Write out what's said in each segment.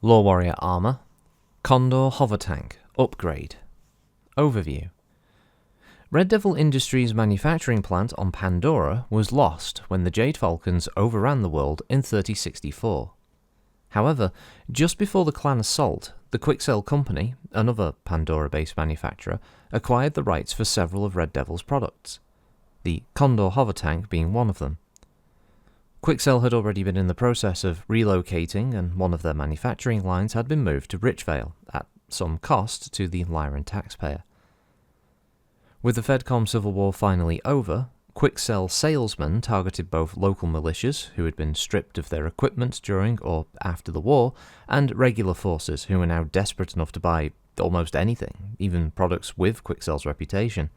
LoreWarrior Armour, Condor Hover Tank, Upgrade. Overview. Red Devil Industries' manufacturing plant on Pandora was lost when the Jade Falcons overran the world in 3064. However, just before the clan assault, the Quikscell company, another Pandora-based manufacturer, acquired the rights for several of Red Devil's products, the Condor Hover Tank being one of them. Quikscell had already been in the process of relocating, and one of their manufacturing lines had been moved to Richvale, at some cost to the Lyran taxpayer. With the Fedcom civil war finally over, Quikscell salesmen targeted both local militias, who had been stripped of their equipment during or after the war, and regular forces, who were now desperate enough to buy almost anything, even products with Quikscell's reputation.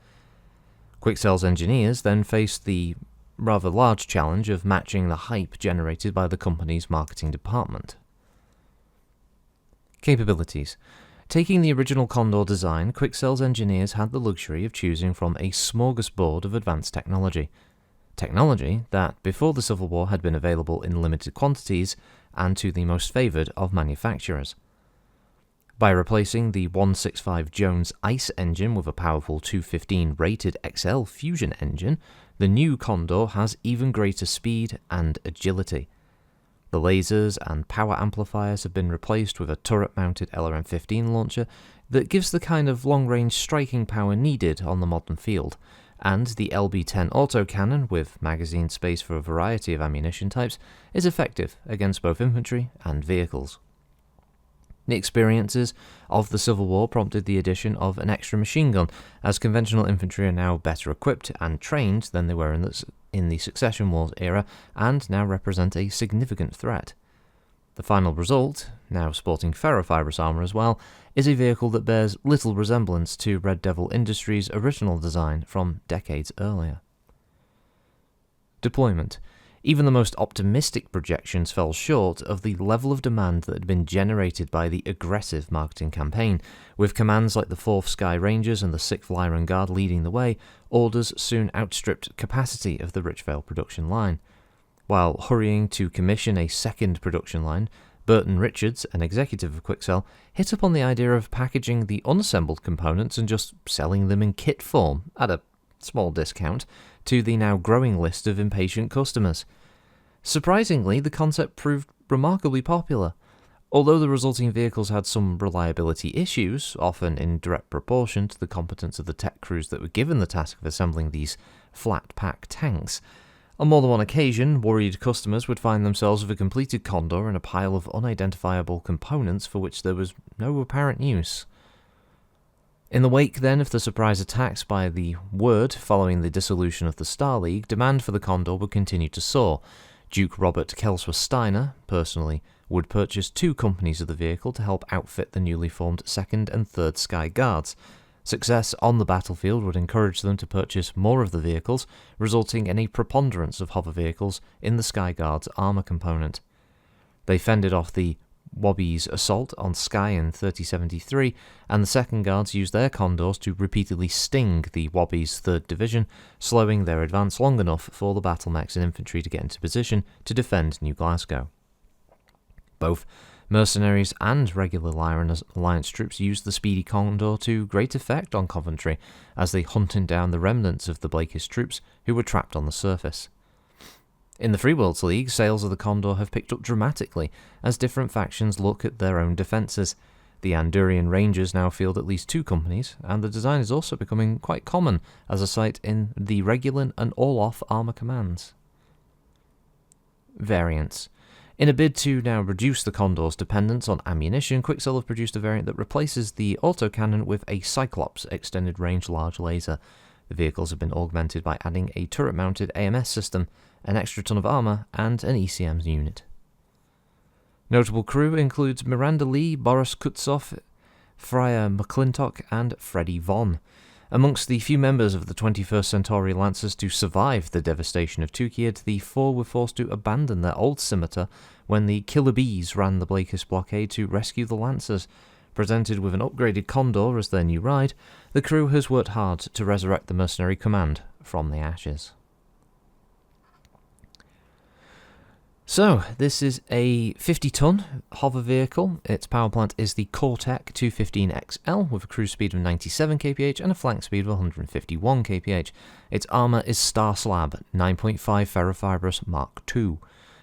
Quikscell's engineers then faced the rather large challenge of matching the hype generated by the company's marketing department. Capabilities. Taking the original Condor design, Quikscell's engineers had the luxury of choosing from a smorgasbord of advanced technology. Technology that, before the Civil War, had been available in limited quantities and to the most favoured of manufacturers. By replacing the 165 Jones ICE engine with a powerful 215 rated XL fusion engine, the new Condor has even greater speed and agility. The lasers and power amplifiers have been replaced with a turret-mounted LRM-15 launcher that gives the kind of long-range striking power needed on the modern field, and the LB-10 autocannon, with magazine space for a variety of ammunition types, is effective against both infantry and vehicles. The experiences of the Civil War prompted the addition of an extra machine gun, as conventional infantry are now better equipped and trained than they were in the Succession Wars era, and now represent a significant threat. The final result, now sporting ferrofibrous armour as well, is a vehicle that bears little resemblance to Red Devil Industries' original design from decades earlier. Deployment. Even the most optimistic projections fell short of the level of demand that had been generated by the aggressive marketing campaign. With commands like the 4th Sky Rangers and the 6th Lyran Guard leading the way, orders soon outstripped capacity of the Richvale production line. While hurrying to commission a second production line, Burton Richards, an executive of Quikscell, hit upon the idea of packaging the unassembled components and just selling them in kit form, at a small discount, to the now growing list of impatient customers. Surprisingly, the concept proved remarkably popular. Although the resulting vehicles had some reliability issues, often in direct proportion to the competence of the tech crews that were given the task of assembling these flat-pack tanks, on more than one occasion, worried customers would find themselves with a completed Condor and a pile of unidentifiable components for which there was no apparent use. In the wake, then, of the surprise attacks by the Word following the dissolution of the Star League, demand for the Condor would continue to soar. Duke Robert Kelsworth Steiner, personally, would purchase 2 companies of the vehicle to help outfit the newly formed 2nd and 3rd Sky Guards. Success on the battlefield would encourage them to purchase more of the vehicles, resulting in a preponderance of hover vehicles in the Sky Guard's armour component. They fended off the Wobby's assault on Skye in 3073, and the 2nd Guards used their Condors to repeatedly sting the Wobby's 3rd Division, slowing their advance long enough for the battle mechs and infantry to get into position to defend New Glasgow. Both mercenaries and regular Lyran Alliance troops used the speedy Condor to great effect on Coventry, as they hunted down the remnants of the Blakist troops who were trapped on the surface. In the Free Worlds League, sales of the Condor have picked up dramatically as different factions look at their own defences. The Andurian Rangers now field at least 2 companies, and the design is also becoming quite common as a sight in the Regulan and All-Off armour commands. Variants. In a bid to now reduce the Condor's dependence on ammunition, Quikscell have produced a variant that replaces the autocannon with a Cyclops extended range large laser. The vehicles have been augmented by adding a turret-mounted AMS system, an extra ton of armour, and an ECM unit. Notable crew includes Miranda Lee, Boris Kutzoff, Freya McClintock, and Freddie Von. Amongst the few members of the 21st Centauri Lancers to survive the devastation of Tukiad, the 4 were forced to abandon their old scimitar when the Killer Bees ran the Blakist blockade to rescue the Lancers. Presented with an upgraded Condor as their new ride, the crew has worked hard to resurrect the mercenary command from the ashes. So, this is a 50-ton hover vehicle. Its power plant is the Cortec 215XL with a cruise speed of 97 kph and a flank speed of 151 kph. Its armour is Star Slab 9.5 ferrofibrous Mark II.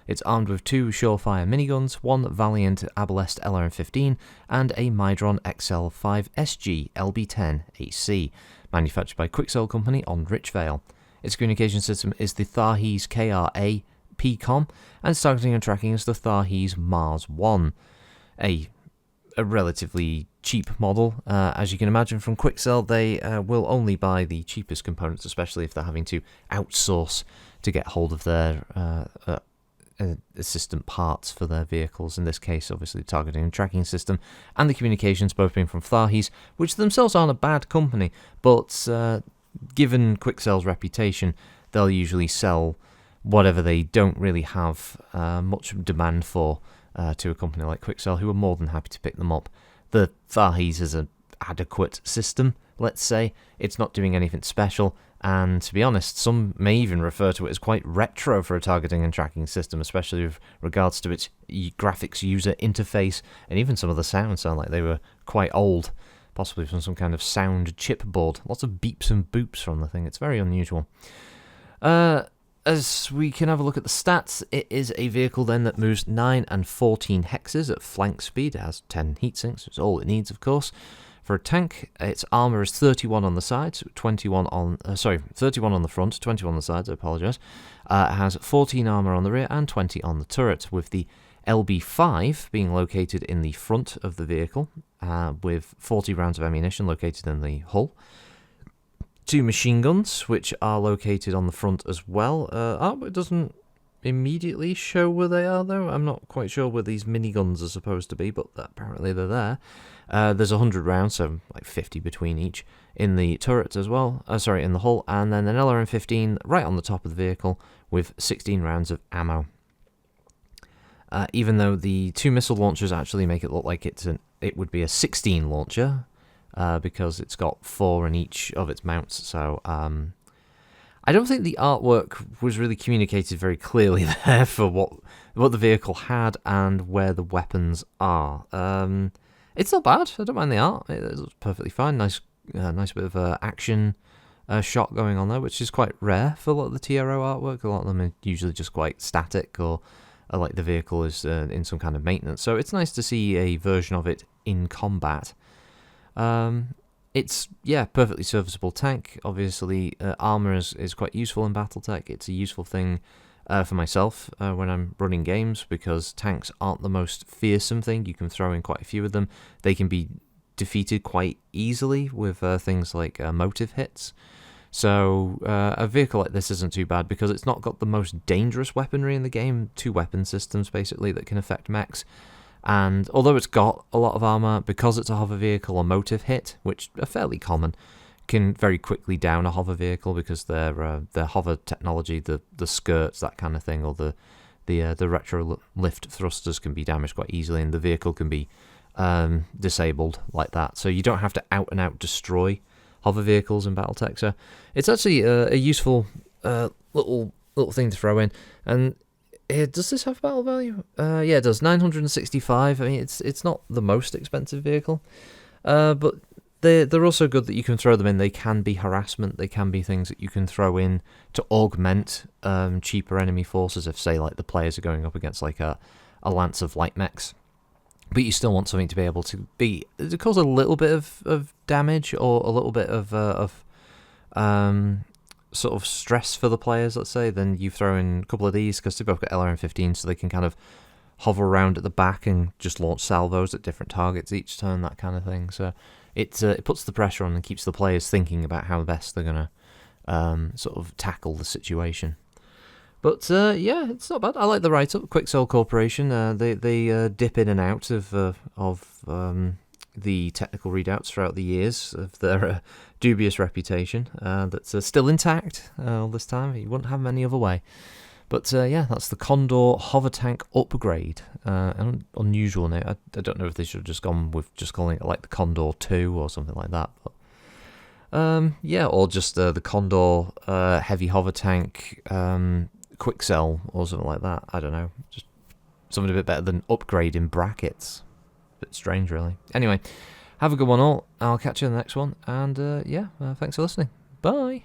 It's armed with 2 Surefire miniguns, 1 Valiant Abalest LRM-15, and a Midron XL5 SG LB-10 AC, manufactured by Quikscell Company on Richvale. Its communication system is the Tharhees KRA PCOM, and its targeting and tracking is the Tharhees Mars 1, a relatively cheap model. As you can imagine from Quikscell, they will only buy the cheapest components, especially if they're having to outsource to get hold of their assistant parts for their vehicles. In this case, obviously, the targeting and tracking system and the communications both being from Tharhees, which themselves aren't a bad company, but given Quikscell's reputation, they'll usually sell whatever they don't really have much demand for to a company like Quikscell, who are more than happy to pick them up. The Tharhees is an adequate system, let's say. It's not doing anything special, and to be honest, some may even refer to it as quite retro for a targeting and tracking system, especially with regards to its graphics user interface, and even some of the sounds sound like they were quite old, possibly from some kind of sound chipboard. Lots of beeps and boops from the thing. It's very unusual. As we can have a look at the stats, it is a vehicle then that moves 9 and 14 hexes at flank speed. It has 10 heatsinks, which is all it needs, of course. For a tank, its armour is 31 on the sides, 31 on the front, 21 on the sides, I apologise. It has 14 armour on the rear and 20 on the turret, with the LB5 being located in the front of the vehicle, with 40 rounds of ammunition located in the hull. 2 machine guns, which are located on the front as well. It doesn't immediately show where they are, though. I'm not quite sure where these miniguns are supposed to be, but apparently they're there. There's 100 rounds, so like 50 between each, in the turret as well. In the hull, and then an LRM-15 right on the top of the vehicle with 16 rounds of ammo. Even though the 2 missile launchers actually make it look like it would be a 16 launcher, because it's got 4 in each of its mounts, so I don't think the artwork was really communicated very clearly there for what the vehicle had and where the weapons are. It's not bad. I don't mind the art. It looks perfectly fine. Nice bit of action shot going on there, which is quite rare for a lot of the TRO artwork. A lot of them are usually just quite static, or like the vehicle is in some kind of maintenance. So it's nice to see a version of it in combat. It's, perfectly serviceable tank. Obviously, armor is quite useful in Battletech. It's a useful thing for myself when I'm running games, because tanks aren't the most fearsome thing. You can throw in quite a few of them. They can be defeated quite easily with things like motive hits. So a vehicle like this isn't too bad, because it's not got the most dangerous weaponry in the game. 2 weapon systems, basically, that can affect mechs. And although it's got a lot of armour, because it's a hover vehicle, a motive hit, which are fairly common, can very quickly down a hover vehicle, because their hover technology, the skirts, that kind of thing, or the retro lift thrusters can be damaged quite easily, and the vehicle can be disabled like that. So you don't have to out and out destroy hover vehicles in Battletech. So it's actually a useful little thing to throw in. And does this have battle value? Yeah, it does. 965. I mean, it's not the most expensive vehicle, but they're also good that you can throw them in. They can be harassment. They can be things that you can throw in to augment cheaper enemy forces. If, say, like the players are going up against like a lance of light mechs, but you still want something to be able to cause a little bit of damage, or a little bit of sort of stress for the players, let's say. Then you throw in a couple of these, because they've both got LRM-15, so they can kind of hover around at the back and just launch salvos at different targets each turn, that kind of thing. So it puts the pressure on and keeps the players thinking about how best they're going to sort of tackle the situation. But it's not bad. I like the write-up. Quikscell Corporation, they dip in and out of the technical readouts throughout the years of their dubious reputation that's still intact all this time. You wouldn't have them any other way. But that's the Condor hover tank upgrade. An unusual name. I don't know if they should have just gone with just calling it like the Condor 2 or something like that. But or just the Condor heavy hover tank Quikscell or something like that. I don't know. Just something a bit better than upgrade in brackets. Bit strange, really. Anyway, have a good one all. I'll catch you in the next one. And, thanks for listening. Bye.